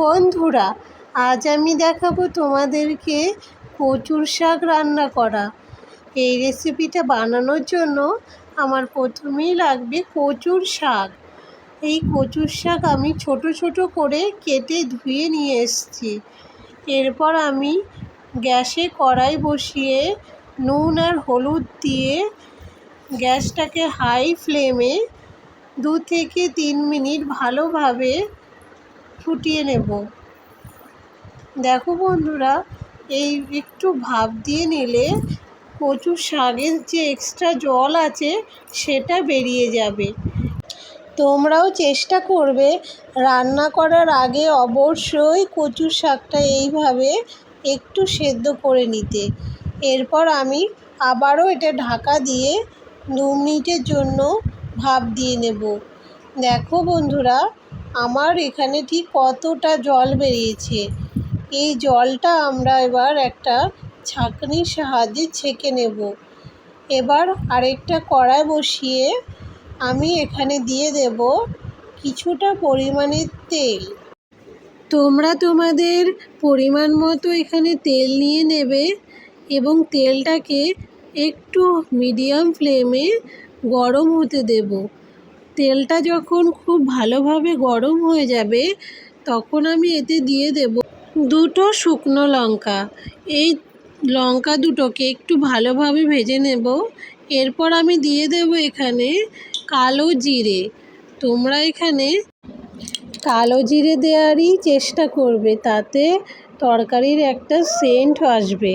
বন্ধুরা, আজ আমি দেখাবো তোমাদেরকে কচুর শাক রান্না করা। এই রেসিপিটা বানানোর জন্য আমার প্রথমেই লাগবে কচুর শাক। এই কচুর শাক আমি ছোট ছোট করে কেটে ধুয়ে নিয়ে এসেছি। এরপর আমি গ্যাসে কড়াই বসিয়ে নুন আর হলুদ দিয়ে গ্যাসটাকে হাই ফ্লেমে 2 থেকে 3 মিনিট ভালোভাবে ফুটিয়ে নেব। দেখো বন্ধুরা, এই একটু ভাপ দিয়ে নিলে কচুর শাকের যে এক্সট্রা জল আছে সেটা বেরিয়ে যাবে। তোমরাও চেষ্টা করবে রান্না করার আগে অবশ্যই কচুর শাকটা এইভাবে একটু সেদ্ধ করে নিতে। এরপর আমি আবারও এটা ঢাকা দিয়ে 2 মিনিটের জন্য ভাপ দিয়ে নেব। দেখো বন্ধুরা, আমার এখানে ঠিক কতটা জল বেরিয়েছে। এই জলটা আমরা এবার একটা ছাঁকনির সাহায্যে ছেঁকে নেব। এবার আরেকটা কড়াই বসিয়ে আমি এখানে দিয়ে দেব কিছুটা পরিমাণের তেল। তোমরা তোমাদের পরিমাণ মতো এখানে তেল নিয়ে নেবে এবং তেলটাকে একটু মিডিয়াম ফ্লেমে গরম হতে দেব। তেলটা যখন খুব ভালোভাবে গরম হয়ে যাবে তখন আমি এতে দিয়ে দেব 2টো শুকনো লঙ্কা। এই লঙ্কা দুটোকে একটু ভালোভাবে ভেজে নেব। এরপর আমি দিয়ে দেব এখানে কালো জিরে। তোমরা এখানে কালো জিরে দেওয়ারই চেষ্টা করবে, তাতে তরকারির একটা সেন্ট আসবে।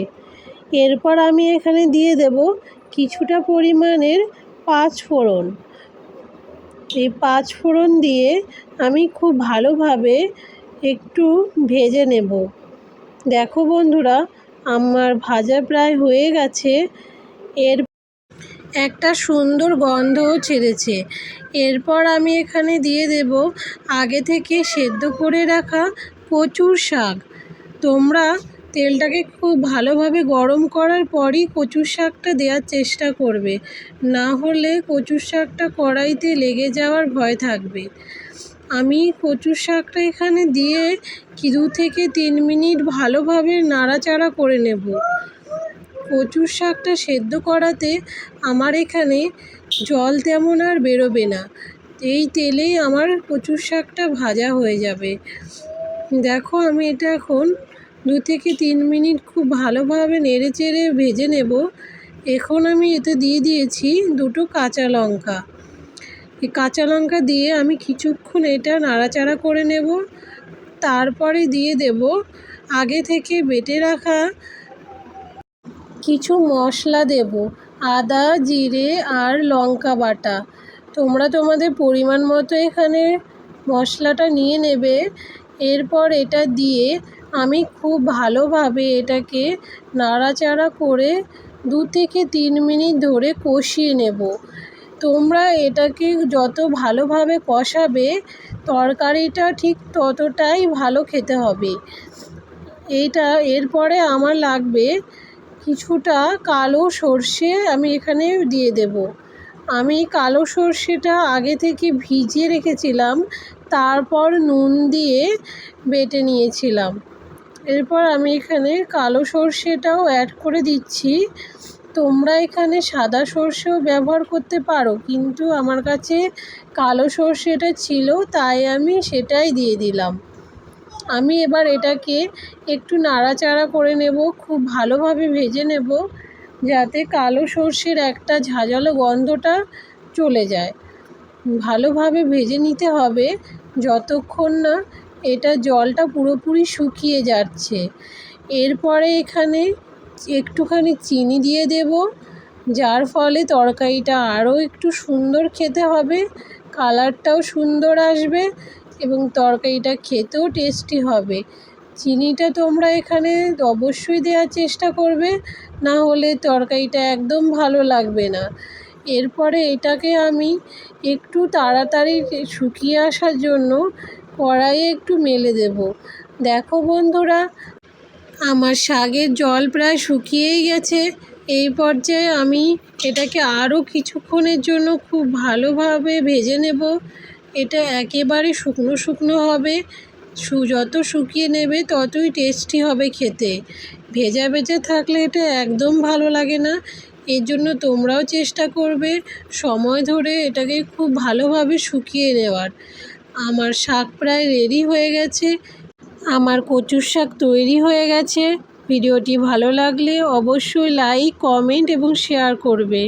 এরপর আমি এখানে দিয়ে দেব কিছুটা পরিমাণের 5 ফোড়ন। এই 5 ফোড়ন দিয়ে আমি খুব ভালোভাবে একটু ভেজে নেব। দেখো বন্ধুরা, আমার ভাজা প্রায় হয়ে গেছে। এর একটা সুন্দর গন্ধও ছেড়েছে। এরপর আমি এখানে দিয়ে দেব আগে থেকে সেদ্ধ করে রাখা কচুর শাক। তোমরা তেলটাকে খুব ভালোভাবে গরম করার পরই কচুর শাকটা দেওয়ার চেষ্টা করবে, না হলে কচুর শাকটা কড়াইতে লেগে যাওয়ার ভয় থাকবে। আমি কচুর শাকটা এখানে দিয়ে 2 থেকে 3 মিনিট ভালোভাবে নাড়াচাড়া করে নেব। কচুর শাকটা সেদ্ধ করাতে আমার এখানে জল তেমন আর বেরোবে না। এই তেলেই আমার কচুর শাকটা ভাজা হয়ে যাবে। দেখো, আমি এটা এখন 2 থেকে 3 মিনিট খুব ভালোভাবে নেড়েচেড়ে ভেজে নেব। এখন আমি এতে দিয়ে দিয়েছি 2টো কাঁচা লঙ্কা। এই কাঁচা লঙ্কা দিয়ে আমি কিছুক্ষণ এটা নাড়াচাড়া করে নেব। তারপরে দিয়ে দেব আগে থেকে বেটে রাখা কিছু মশলা দেব, আদা, জিরে আর লঙ্কা বাটা। তোমরা তোমাদের পরিমাণ মতো এখানে মশলাটা নিয়ে নেবে। এরপর এটা দিয়ে আমি খুব ভালোভাবে এটাকে নাড়াচাড়া করে 2 থেকে 3 মিনিট ধরে কষিয়ে নেব। তোমরা এটাকে যত ভালোভাবে কষাবে তরকারিটা ঠিক ততটাই ভালো খেতে হবে। এরপরে আমার লাগবে কিছুটা কালো সর্ষে, আমি এখানে দিয়ে দেব। আমি কালো সর্ষেটা আগে থেকে ভিজিয়ে রেখেছিলাম, তারপর নুন দিয়ে বেটে নিয়েছিলাম। এরপর আমি এখানে কালো সর্ষেটাও অ্যাড করে দিচ্ছি। তোমরা এখানে সাদা সর্ষেও ব্যবহার করতে পারো, কিন্তু আমার কাছে কালো সর্ষেটা ছিল তাই আমি সেটাই দিয়ে দিলাম। আমি এবার এটাকে একটু নাড়াচাড়া করে নেব, খুব ভালোভাবে ভেজে নেব যাতে কালো সর্ষের একটা ঝাঁঝালো গন্ধটা চলে যায়। ভালোভাবে ভেজে নিতে হবে যতক্ষণ না এটা জলটা পুরোপুরি শুকিয়ে যাচ্ছে। এরপরে এখানে একটুখানি চিনি দিয়ে দেব, যার ফলে তরকারিটা আরও একটু সুন্দর খেতে হবে, কালারটাও সুন্দর আসবে এবং তরকারিটা খেতেও টেস্টি হবে। চিনিটা তোমরা এখানে অবশ্যই দেওয়ার চেষ্টা করবে, না হলে তরকারিটা একদম ভালো লাগবে না। এরপরে এটাকে আমি একটু তাড়াতাড়ি শুকিয়ে আসার জন্য কড়াইয়ে একটু মেলে দেব। দেখো বন্ধুরা, আমার শাকের জল প্রায় শুকিয়েই গেছে। এই পর্যায়ে আমি এটাকে আরও কিছুক্ষণের জন্য খুব ভালোভাবে ভেজে নেব। এটা একেবারে শুকনো শুকনো হবে, যত শুকিয়ে নেবে ততই টেস্টি হবে খেতে। ভেজা ভেজা থাকলে এটা একদম ভালো লাগে না। এর জন্য তোমরাও চেষ্টা করবে সময় ধরে এটাকে খুব ভালোভাবে শুকিয়ে নেওয়ার। আমার শাক প্রায় রেডি হয়ে গেছে। আমার কচুর শাক তৈরি হয়ে গেছে। ভিডিওটি ভালো লাগলে অবশ্যই লাইক, কমেন্ট এবং শেয়ার করবে।